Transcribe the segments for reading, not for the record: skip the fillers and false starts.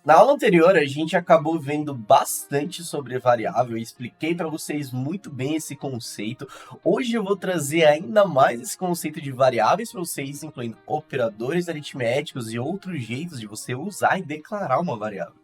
Na aula anterior, a gente acabou vendo bastante sobre variável e expliquei para vocês muito bem esse conceito. Hoje eu vou trazer ainda mais esse conceito de variáveis para vocês, incluindo operadores aritméticos e outros jeitos de você usar e declarar uma variável.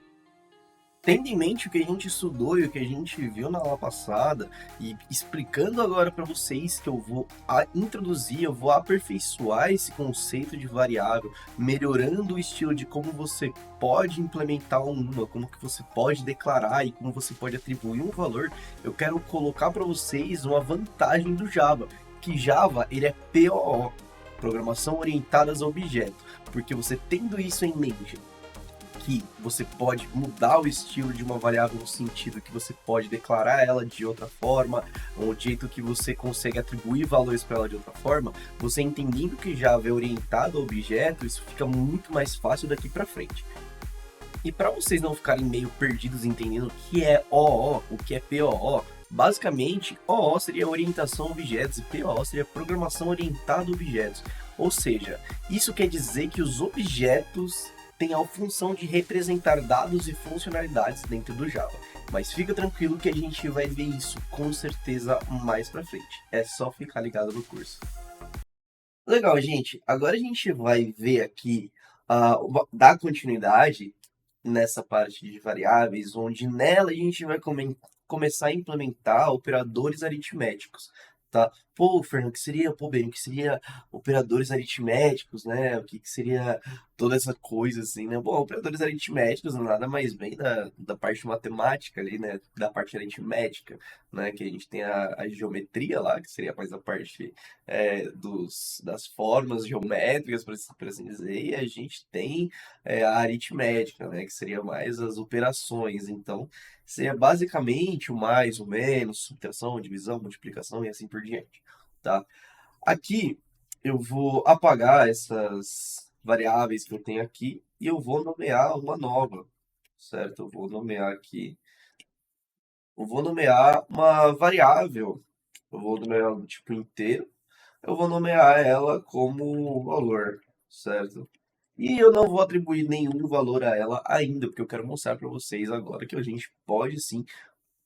Tendo em mente o que a gente estudou e o que a gente viu na aula passada, e explicando agora para vocês que eu vou introduzir, eu vou aperfeiçoar esse conceito de variável, melhorando o estilo de como você pode implementar uma, como que você pode declarar e como você pode atribuir um valor, eu quero colocar para vocês uma vantagem do Java, que Java ele é POO, Programação Orientada a Objeto, porque você tendo isso em mente, que você pode mudar o estilo de uma variável no sentido que você pode declarar ela de outra forma, ou de jeito que você consegue atribuir valores para ela de outra forma, você entendendo que Java é orientado a objeto, isso fica muito mais fácil daqui para frente. E para vocês não ficarem meio perdidos entendendo o que é OO, o que é POO, basicamente OO seria orientação a objetos e POO seria programação orientada a objetos. Ou seja, isso quer dizer que os objetos têm a função de representar dados e funcionalidades dentro do Java. Mas fica tranquilo que a gente vai ver isso com certeza mais para frente. É só ficar ligado no curso. Legal, gente. Agora a gente vai ver aqui, dar continuidade nessa parte de variáveis, onde nela a gente vai começar a implementar operadores aritméticos, tá? Pô, Fernando, o que seria, pô, Ben, o que seria operadores aritméticos, né? O que, que seria toda essa coisa assim, né? Bom, operadores aritméticos nada mais bem da parte matemática ali, né? Da parte aritmética, né? Que a gente tem a geometria lá, que seria mais a parte das formas geométricas, por assim dizer, e a gente tem a aritmética, né, que seria mais as operações. Então, seria basicamente o mais, o menos, subtração, divisão, multiplicação e assim por diante, tá? Aqui eu vou apagar essas variáveis que eu tenho aqui e eu vou nomear uma nova, certo? Eu vou nomear uma variável, eu vou nomear do tipo inteiro, eu vou nomear ela como valor, certo? E eu não vou atribuir nenhum valor a ela ainda, porque eu quero mostrar para vocês agora que a gente pode sim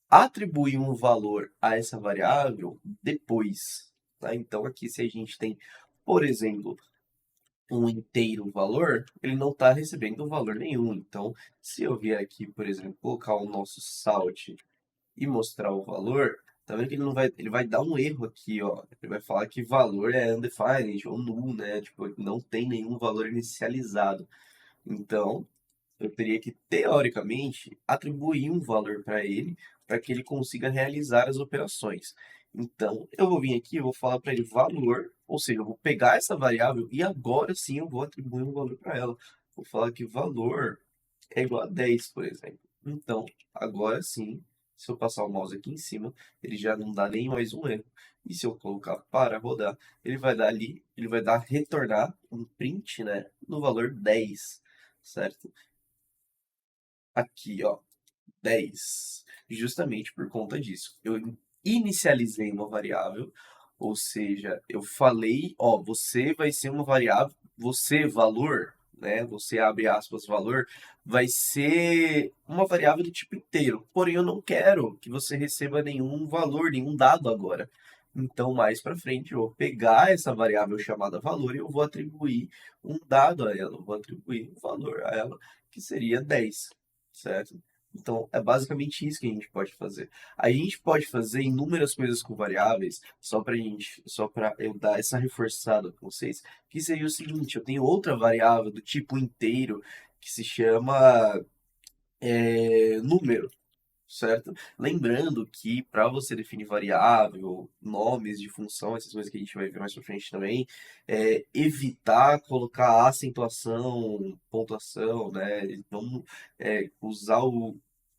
atribuir um valor a essa variável depois, tá? Então aqui se a gente tem, por exemplo, um inteiro valor, ele não está recebendo valor nenhum. Então, se eu vier aqui, por exemplo, colocar o nosso salt e mostrar o valor, tá vendo que ele vai dar um erro aqui, ó. Ele vai falar que valor é undefined ou null, né? Tipo, não tem nenhum valor inicializado. Então, eu teria que, teoricamente, atribuir um valor para que ele consiga realizar as operações. Então, eu vou vir aqui, eu vou falar para ele valor, ou seja, eu vou pegar essa variável e agora sim eu vou atribuir um valor para ela. Vou falar que valor é igual a 10, por exemplo. Então, agora sim, se eu passar o mouse aqui em cima, ele já não dá nem mais um erro. E se eu colocar para rodar, ele vai dar ali, ele vai dar retornar um print, né, no valor 10, certo? Aqui, ó, 10. Justamente por conta disso. Eu inicializei uma variável, ou seja, eu falei, ó, você vai ser uma variável, você, valor, né? Você abre aspas, valor, vai ser uma variável do tipo inteiro. Porém, eu não quero que você receba nenhum valor, nenhum dado agora. Então, mais para frente, eu vou pegar essa variável chamada valor e eu vou atribuir um dado a ela, eu vou atribuir um valor a ela, que seria 10, certo? Então, é basicamente isso que a gente pode fazer. A gente pode fazer inúmeras coisas com variáveis, só para eu dar essa reforçada com vocês, que seria o seguinte, eu tenho outra variável do tipo inteiro, que se chama número, certo? Lembrando que para você definir variável, nomes de função, essas coisas que a gente vai ver mais para frente também, evitar colocar acentuação, pontuação, né? Vamos usar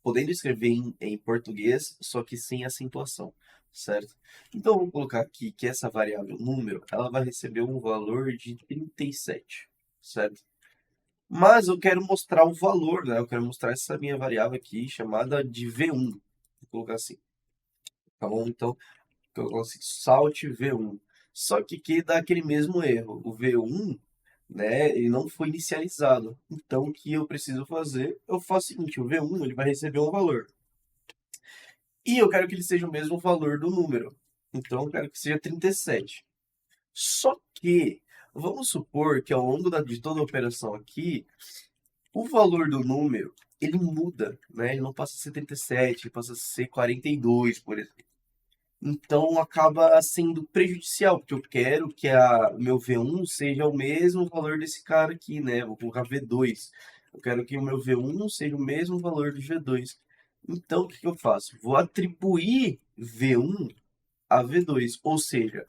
podendo escrever em português, só que sem acentuação, certo? Então, vamos colocar aqui que essa variável número, ela vai receber um valor de 37, certo? Mas eu quero mostrar o valor, né? Eu quero mostrar essa minha variável aqui, chamada de V1. Vou colocar assim, tá bom? Então, eu coloco assim, salt V1. Só que aqui dá aquele mesmo erro. O V1 né? Ele não foi inicializado. Então, o que eu preciso fazer? Eu faço o seguinte, o V1 ele vai receber um valor. E eu quero que ele seja o mesmo valor do número. Então, eu quero que seja 37. Só que, vamos supor que ao longo de toda a operação aqui, o valor do número, ele muda, né? Ele não passa a ser 37, ele passa a ser 42, por exemplo. Então acaba sendo prejudicial, porque eu quero que o meu V1 seja o mesmo valor desse cara aqui, né? Vou colocar V2. Eu quero que o meu V1 seja o mesmo valor do V2. Então, o que que eu faço? Vou atribuir V1 a V2, ou seja,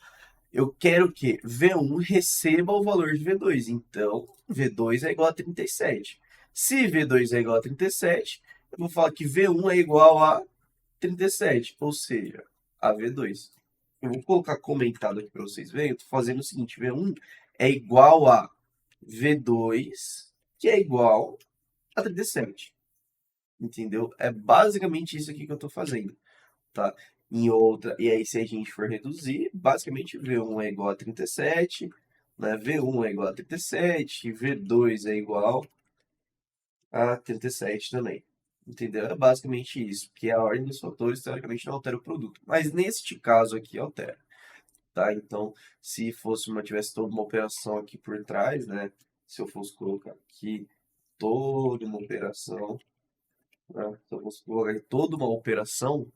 eu quero que V1 receba o valor de V2. Então, V2 é igual a 37. Se V2 é igual a 37, eu vou falar que V1 é igual a 37, ou seja, a V2. Eu vou colocar comentado aqui para vocês verem. Eu estou fazendo o seguinte: V1 é igual a V2, que é igual a 37. Entendeu? É basicamente isso aqui que eu estou fazendo, tá? E aí, se a gente for reduzir, basicamente V1 é igual a 37, né? V1 é igual a 37, V2 é igual a 37 também. Entendeu? É basicamente isso, porque a ordem dos fatores, teoricamente, não altera o produto. Mas neste caso aqui, altera, tá? Então, se fosse tivesse toda uma operação aqui por trás, né? Se eu fosse colocar aqui toda uma operação, né? Se eu fosse colocar aqui toda uma operação,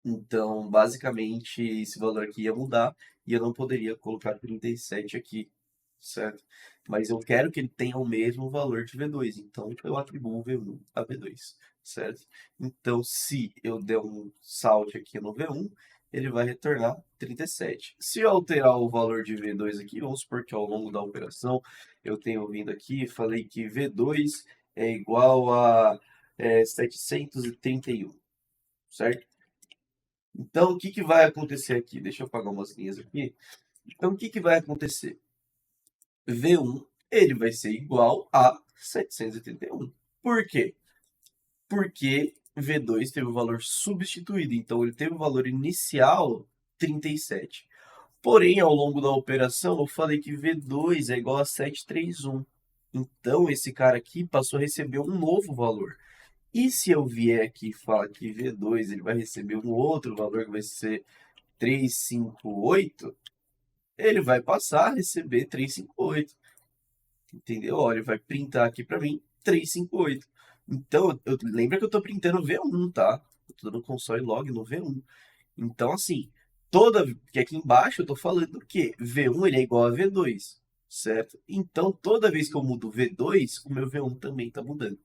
então, basicamente, esse valor aqui ia mudar e eu não poderia colocar 37 aqui, certo? Mas eu quero que ele tenha o mesmo valor de V2, então eu atribuo V1 a V2, certo? Então, se eu der um salt aqui no V1, ele vai retornar 37. Se eu alterar o valor de V2 aqui, vamos supor que ao longo da operação eu tenho vindo aqui e falei que V2 é igual a 731, certo? Então, o que que vai acontecer aqui? Deixa eu apagar umas linhas aqui. Então, o que que vai acontecer? V1, ele vai ser igual a 731. Por quê? Porque V2 teve o valor substituído, então ele teve o valor inicial 37. Porém, ao longo da operação, eu falei que V2 é igual a 731. Então, esse cara aqui passou a receber um novo valor. E se eu vier aqui e falar que V2 ele vai receber um outro valor que vai ser 358, ele vai passar a receber 358. Entendeu? Olha, ele vai printar aqui para mim 358. Então, lembra que eu estou printando V1, tá? Eu estou no console log no V1. Então, assim, que aqui embaixo eu estou falando que V1 ele é igual a V2, certo? Então, toda vez que eu mudo V2, o meu V1 também está mudando.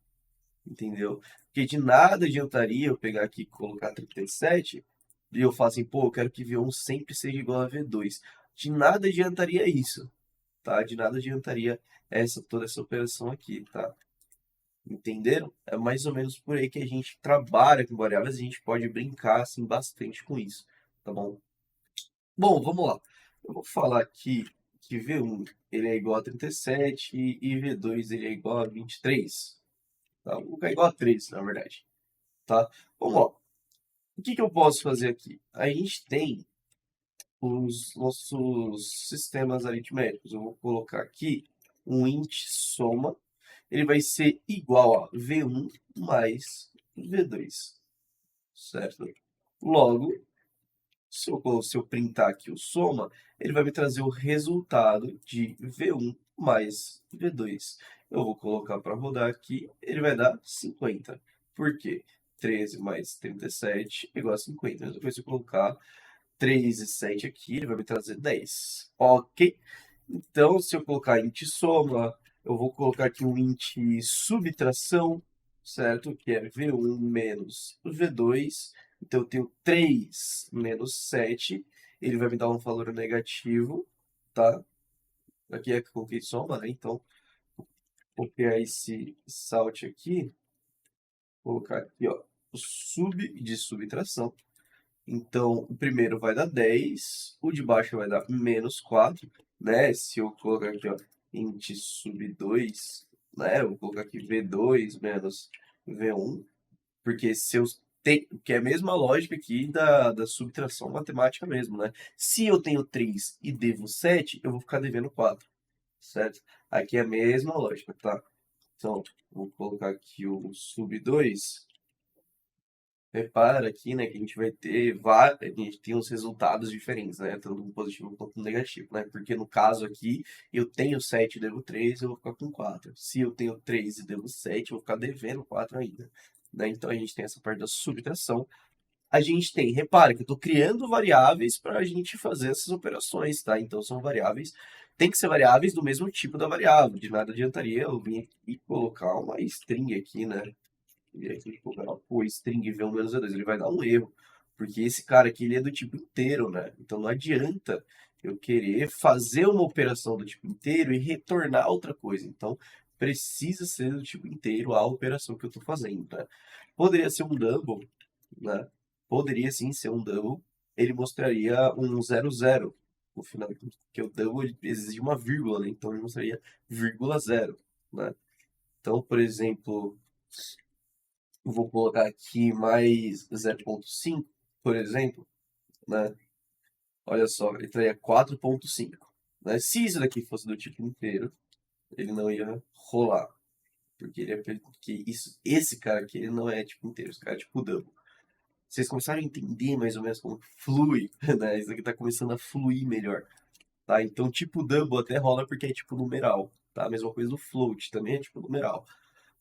Entendeu? Porque de nada adiantaria eu pegar aqui e colocar 37 e eu falar assim, pô, eu quero que V1 sempre seja igual a V2. De nada adiantaria isso, tá? De nada adiantaria toda essa operação aqui, tá? Entenderam? É mais ou menos por aí que a gente trabalha com variáveis, a gente pode brincar assim bastante com isso, tá bom? Bom, vamos lá. Eu vou falar aqui que V1 ele é igual a 37 e V2 ele é igual a 23. Tá? Vou colocar igual a 3, na verdade. Tá? Vamos lá. O que que eu posso fazer aqui? A gente tem os nossos sistemas aritméticos. Eu vou colocar aqui um int soma. Ele vai ser igual a V1 mais V2, certo? Logo, se eu printar aqui o soma, ele vai me trazer o resultado de V1 mais V2. Eu vou colocar para rodar aqui, ele vai dar 50. Por quê? 13 mais 37 é igual a 50. Mas depois, se eu colocar 3 e 7 aqui, ele vai me trazer 10. Ok? Então, se eu colocar int soma, eu vou colocar aqui um int subtração, certo? Que é V1 menos V2. Então, eu tenho 3 menos 7. Ele vai me dar um valor negativo, tá? Aqui é que eu coloquei soma, né? Então, vou copiar esse salt aqui. Colocar aqui, ó, o de subtração. Então, o primeiro vai dar 10, o de baixo vai dar menos 4, né? Se eu colocar aqui, ó, int sub 2, né? Eu vou colocar aqui V2 menos V1, porque se eu tenho, que é a mesma lógica aqui da subtração matemática mesmo, né? Se eu tenho 3 e devo 7, eu vou ficar devendo 4. certo? Aqui é a mesma lógica, tá? Então, vou colocar aqui o sub 2. Repara aqui, né, que a gente vai ter a gente tem os resultados diferentes, né, tanto no positivo quanto no negativo, né, porque no caso aqui, eu tenho 7 e devo 3, eu vou ficar com 4. Se eu tenho 3 e devo 7, eu vou ficar devendo 4 ainda, né, então a gente tem essa parte da subtração. A gente tem, repare que eu estou criando variáveis para a gente fazer essas operações, tá? Então são variáveis, tem que ser variáveis do mesmo tipo da variável, de nada adiantaria eu vir aqui e colocar uma string aqui, né, e aqui colocar o string v1 menos v2, ele vai dar um erro, porque esse cara aqui ele é do tipo inteiro, né? Então não adianta eu querer fazer uma operação do tipo inteiro e retornar outra coisa. Então precisa ser do tipo inteiro a operação que eu estou fazendo, né? Poderia ser um double, né? Poderia sim ser um double, ele mostraria um 00 no final, porque o double exige uma vírgula, né? Então ele mostraria vírgula zero, né? Então, por exemplo, eu vou colocar aqui mais 0,5, por exemplo, né? Olha só, ele traria 4,5. Né? Se isso daqui fosse do tipo inteiro, ele não ia rolar. Porque esse cara aqui ele não é tipo inteiro, esse cara é tipo double. Vocês começaram a entender mais ou menos como flui, né? Isso aqui tá começando a fluir melhor, tá? Então, tipo double até rola porque é tipo numeral, tá? A mesma coisa do float, também é tipo numeral.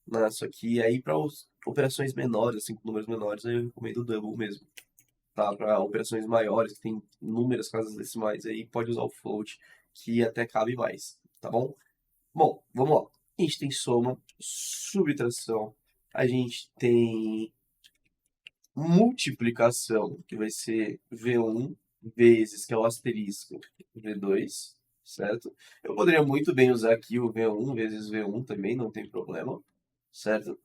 Né? Só que aí para operações menores, assim, com números menores, eu recomendo o double mesmo. Tá? Para operações maiores, que tem inúmeras casas decimais, aí pode usar o float, que até cabe mais, tá bom? Bom, vamos lá. A gente tem soma, subtração, a gente tem multiplicação, que vai ser V1 vezes, que é o asterisco, V2, certo? Eu poderia muito bem usar aqui o V1 vezes V1 também, não tem problema, certo?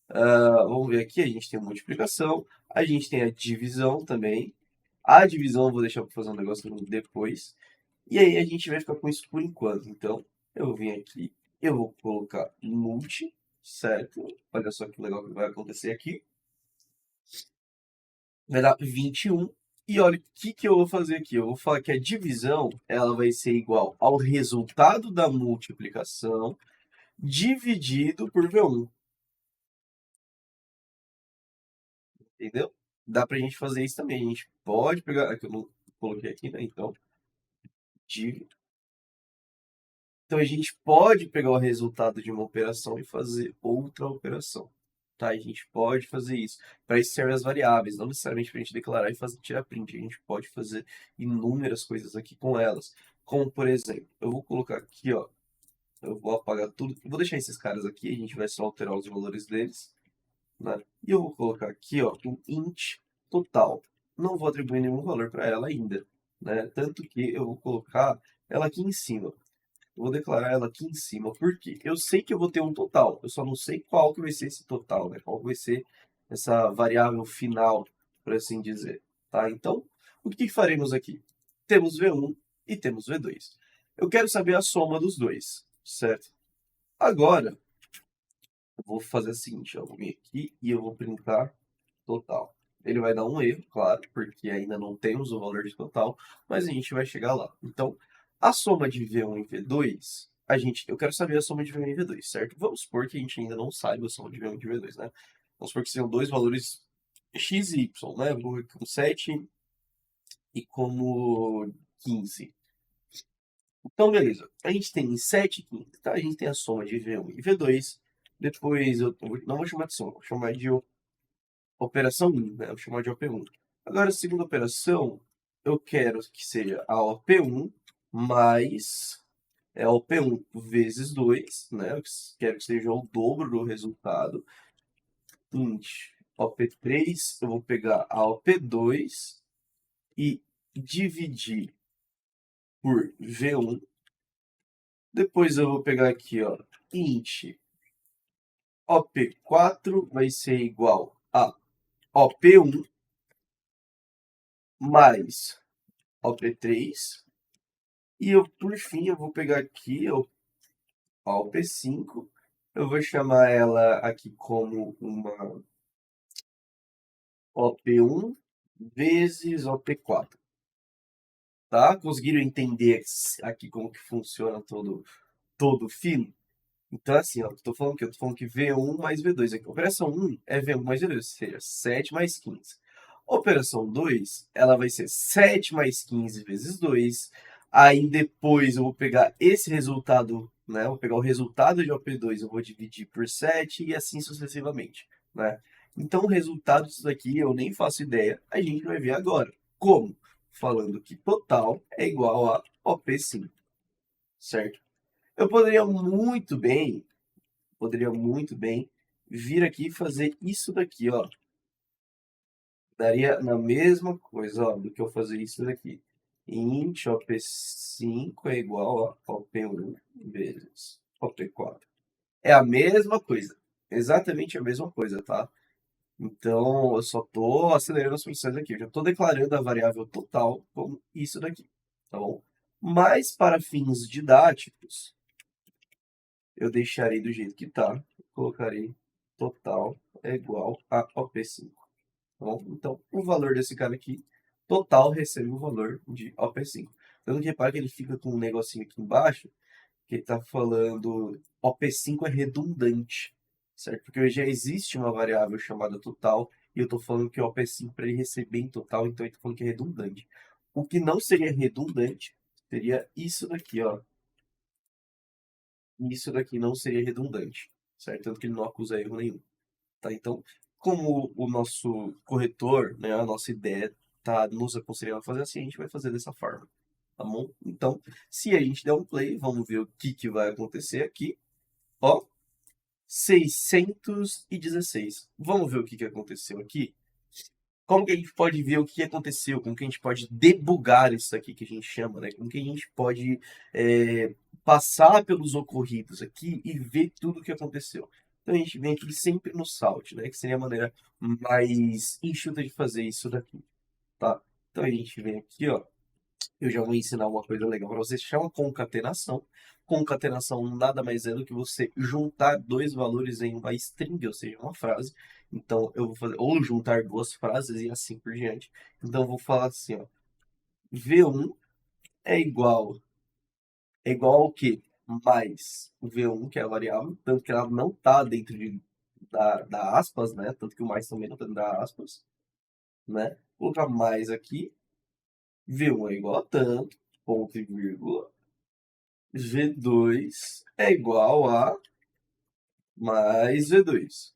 Vamos ver aqui, a gente tem a multiplicação, a gente tem a divisão também. A divisão eu vou deixar para fazer um negócio depois. E aí a gente vai ficar com isso por enquanto. Então, eu vou vir aqui, eu vou colocar multi, certo? Olha só que legal que vai acontecer aqui. Vai dar 21. E olha o que eu vou fazer aqui. Eu vou falar que a divisão ela vai ser igual ao resultado da multiplicação dividido por V1. Entendeu? Dá pra gente fazer isso também. A gente pode pegar. Aqui eu não coloquei aqui, né? Então, div. Então a gente pode pegar o resultado de uma operação e fazer outra operação. Tá? A gente pode fazer isso. Para isso servem as variáveis, não necessariamente para a gente declarar e fazer, tirar print. A gente pode fazer inúmeras coisas aqui com elas. Como, por exemplo, eu vou colocar aqui, ó. Eu vou apagar tudo. Eu vou deixar esses caras aqui, a gente vai só alterar os valores deles. Né? E eu vou colocar aqui, ó, um int total. Não vou atribuir nenhum valor para ela ainda, né? Tanto que eu vou colocar ela aqui em cima. Eu vou declarar ela aqui em cima, porque eu sei que eu vou ter um total, eu só não sei qual que vai ser esse total, né? Qual vai ser essa variável final, por assim dizer, tá? Então, o que faremos aqui? Temos V1 e temos V2. Eu quero saber a soma dos dois, certo? Agora, eu vou fazer o seguinte, eu vou vir aqui e eu vou printar total. Ele vai dar um erro, claro, porque ainda não temos o valor de total, mas a gente vai chegar lá. Então, a soma de V1 e V2, eu quero saber a soma de V1 e V2, certo? Vamos supor que a gente ainda não saiba a soma de V1 e de V2, né? Vamos supor que sejam dois valores x e y, né? Vou ver como 7 e como 15. Então, beleza. A gente tem 7 e 15, tá? A gente tem a soma de V1 e V2. Depois, não vou chamar de soma, vou chamar de operação 1, né? Vou chamar de OP1. Agora, a segunda operação, eu quero que seja a OP1 mais a OP1 vezes 2, né? Eu quero que seja o dobro do resultado. int OP3, eu vou pegar a OP2 e dividir por V1. Depois eu vou pegar aqui, ó, int OP4 vai ser igual a OP1 mais OP3. E eu, por fim, eu vou pegar aqui a OP5. Eu vou chamar ela aqui como uma OP1 vezes OP4. Tá? Conseguiram entender aqui como que funciona todo todo fino. Então, assim, ó, eu tô falando que eu tô falando que V1 mais V2 aqui. Operação 1 é V1 mais V2, ou seja, 7 mais 15. Operação 2, ela vai ser 7 mais 15 vezes 2. Aí depois eu vou pegar esse resultado, né? Eu vou pegar o resultado de OP2, eu vou dividir por 7 e assim sucessivamente, né? Então o resultado disso daqui eu nem faço ideia, a gente vai ver agora. Como? Falando que total é igual a OP5, certo? Eu poderia muito bem vir aqui e fazer isso daqui, ó. Daria na mesma coisa, ó, do que eu fazer isso daqui. Int op5 é igual a op1 vezes op4. É a mesma coisa. Exatamente a mesma coisa, tá? Então, eu só estou acelerando as funções aqui. Eu já estou declarando a variável total como isso daqui, tá bom? Mas, para fins didáticos, eu deixarei do jeito que está. Colocarei total é igual a op5. Tá bom? Então, o valor desse cara aqui, total, recebe o valor de OP5. Tanto que repara que ele fica com um negocinho aqui embaixo, que ele está falando OP5 é redundante, certo? Porque já existe uma variável chamada total, e eu estou falando que o OP5 para ele receber em total, então ele está falando que é redundante. O que não seria redundante seria isso daqui, ó. E isso daqui não seria redundante, certo? Tanto que ele não acusa erro nenhum. Tá? Então, como o nosso corretor, né, a nossa ideia tá nos aconselhando a fazer assim, a gente vai fazer dessa forma, tá bom? Então, se a gente der um play, vamos ver o que, que vai acontecer aqui. Ó, 616. Vamos ver o que, que aconteceu aqui? Como que a gente pode ver o que aconteceu? Como que a gente pode debugar isso aqui que a gente chama, né? Como que a gente pode passar pelos ocorridos aqui e ver tudo o que aconteceu? Então a gente vem aqui sempre no Salt, né? Que seria a maneira mais enxuta de fazer isso daqui, tá? Então a gente vem aqui, ó. Eu já vou ensinar uma coisa legal para vocês, chama concatenação. Concatenação nada mais é do que você juntar dois valores em uma string, ou seja, uma frase. Então, eu vou fazer, ou juntar duas frases e assim por diante. Então, eu vou falar assim, ó, V1 é igual ao quê? Mais o V1, que é a variável, tanto que ela não está dentro da aspas, né? Tanto que o mais também não está dentro da aspas, né? Vou colocar mais aqui, V1 é igual a tanto, ponto e vírgula. V2 é igual a mais V2.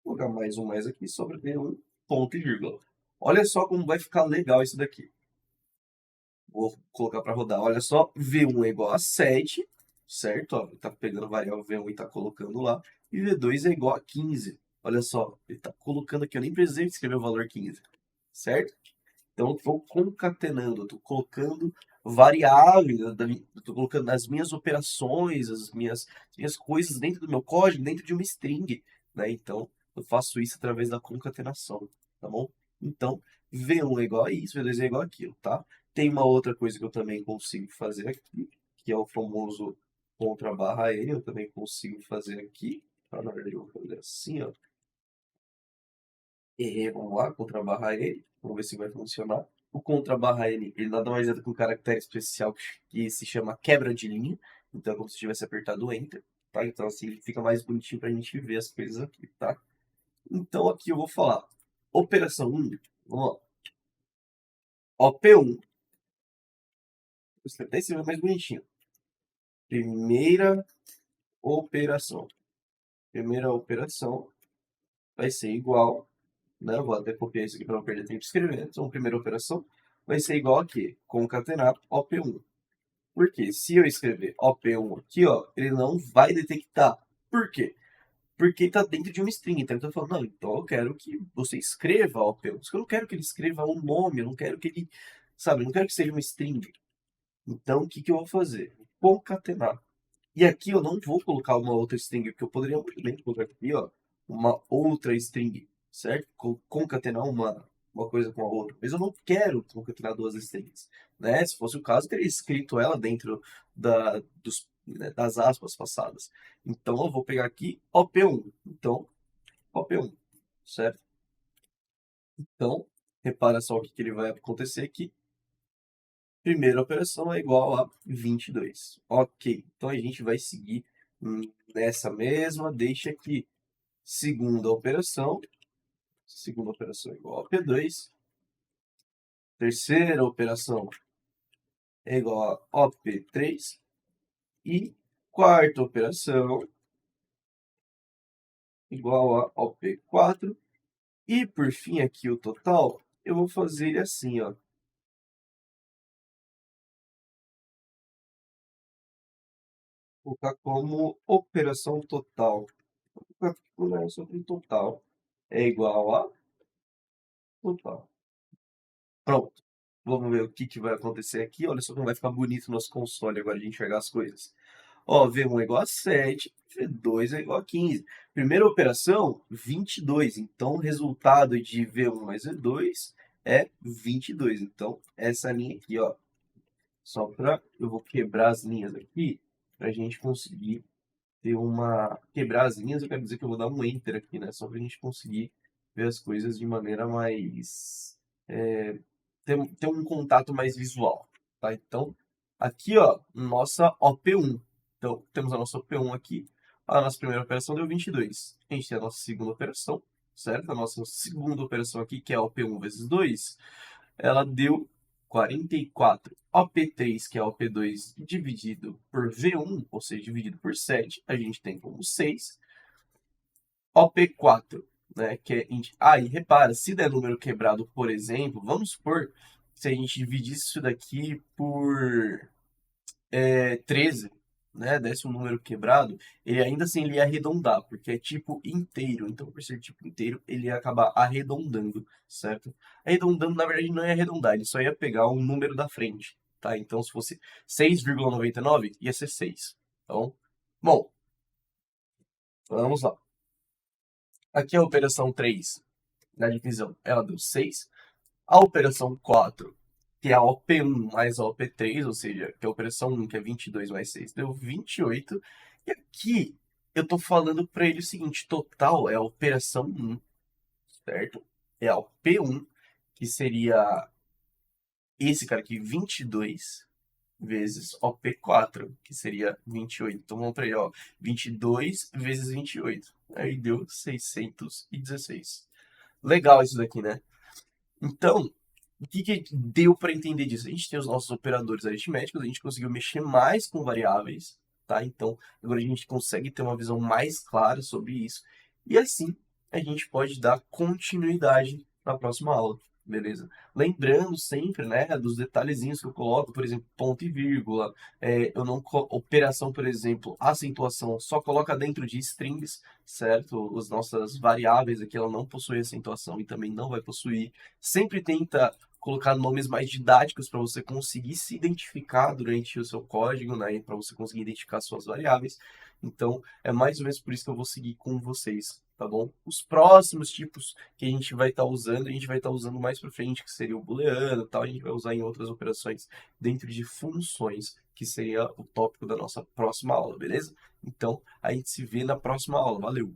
Vou colocar mais um mais aqui, sobra V1, ponto e vírgula. Olha só como vai ficar legal isso daqui. Vou colocar para rodar. Olha só, V1 é igual a 7, certo? Ó, ele está pegando a variável V1 e está colocando lá. E V2 é igual a 15. Olha só, ele está colocando aqui, eu nem precisei escrever o valor 15, certo? Então, eu vou concatenando, eu estou colocando variáveis, estou colocando as minhas operações, as minhas coisas dentro do meu código, dentro de uma string, né? Então, eu faço isso através da concatenação, tá bom? Então, V1 é igual a isso, V2 é igual a aquilo, tá? Tem uma outra coisa que eu também consigo fazer aqui, que é o famoso contra barra N, eu também consigo fazer aqui, tá? Na verdade, eu vou fazer assim, ó. Vamos lá, contra barra N, vamos ver se vai funcionar. O contra barra N, ele nada mais é do que um caractere especial que se chama quebra de linha. Então é como se tivesse apertado o Enter, tá? Então assim fica mais bonitinho pra gente ver as coisas aqui, tá? Então aqui eu vou falar operação 1, vamos lá. OP1, até esse vai mais bonitinho. Primeira operação. Primeira operação vai ser igual, né? Eu vou até copiar isso aqui para não perder tempo escrevendo. Então, primeira operação vai ser igual a quê? Concatenar OP1. Porque se eu escrever OP1 aqui, ó, ele não vai detectar. Por quê? Porque está dentro de uma string. Então, ele está falando, não, então eu quero que você escreva OP1. Só que eu não quero que ele escreva um nome, eu não quero que ele, sabe, eu não quero que seja uma string. Então, o que, que eu vou fazer? Concatenar. E aqui eu não vou colocar uma outra string, porque eu poderia muito bem colocar aqui, ó, uma outra string, certo? Concatenar uma coisa com a outra. Mas eu não quero concatenar duas strings, né? Se fosse o caso, eu teria escrito ela dentro das aspas passadas. Então eu vou pegar aqui OP1. Então, OP1, certo? Então, repara só o que, que ele vai acontecer aqui. Primeira operação é igual a 22. Ok, então a gente vai seguir nessa mesma, deixa aqui. Segunda operação é igual a P2. Terceira operação é igual a OP3. E quarta operação igual a OP4. E por fim aqui o total, eu vou fazer ele assim, ó. Vou colocar como operação total. Vou colocar sobre total é igual a total. Pronto. Vamos ver o que vai acontecer aqui. Olha só como vai ficar bonito o nosso console agora de enxergar as coisas. Ó, V1 é igual a 7, V2 é igual a 15. Primeira operação, 22. Então, o resultado de V1 mais V2 é 22. Então, essa linha aqui, ó. Só para... Eu vou quebrar as linhas aqui para a gente conseguir ter uma... Quebrar as linhas, eu quero dizer que eu vou dar um Enter aqui, né? Só para a gente conseguir ver as coisas de maneira mais... ter um contato mais visual, tá? Então, aqui, ó, nossa OP1. Então, temos a nossa OP1 aqui. A nossa primeira operação deu 22. A gente tem a nossa segunda operação, certo? A nossa segunda operação aqui, que é a OP1 vezes 2, ela deu 44. OP3, que é a OP2, dividido por V1, ou seja, dividido por 7, a gente tem como 6. OP4, né, que é... Aí, repara, se der número quebrado, por exemplo, vamos supor, se a gente dividisse isso daqui por 13, né, desse um número quebrado, ele ainda assim ele ia arredondar, porque é tipo inteiro. Então, por ser tipo inteiro, ele ia acabar arredondando, certo? Arredondando, na verdade, não ia arredondar, ele só ia pegar um número da frente, tá? Então, se fosse 6,99, ia ser 6. Então, bom, vamos lá. Aqui a operação 3 na divisão, ela deu 6. A operação 4, que é a OP1 mais a OP3, ou seja, que é a operação 1, que é 22 mais 6, deu 28. E aqui eu estou falando para ele o seguinte, total é a operação 1, certo? É a OP1, que seria esse cara aqui, 22 vezes OP4, que seria 28. Então vamos para ele, ó, 22 vezes 28. Aí deu 616. Legal isso daqui, né? Então, o que deu para entender disso? A gente tem os nossos operadores aritméticos, a gente conseguiu mexer mais com variáveis, tá? Então, agora a gente consegue ter uma visão mais clara sobre isso. E assim, a gente pode dar continuidade na próxima aula, beleza? Lembrando sempre, né, dos detalhezinhos que eu coloco, por exemplo, ponto e vírgula, eu não operação, por exemplo, acentuação, só coloca dentro de strings, certo? As nossas variáveis aqui, ela não possui acentuação e também não vai possuir. Sempre tenta colocar nomes mais didáticos para você conseguir se identificar durante o seu código, né, para você conseguir identificar suas variáveis. Então, é mais ou menos por isso que eu vou seguir com vocês, tá bom? Os próximos tipos que a gente vai estar usando, a gente vai estar usando mais para frente, que seria o booleano, tal, a gente vai usar em outras operações dentro de funções, que seria o tópico da nossa próxima aula, beleza? Então, a gente se vê na próxima aula. Valeu!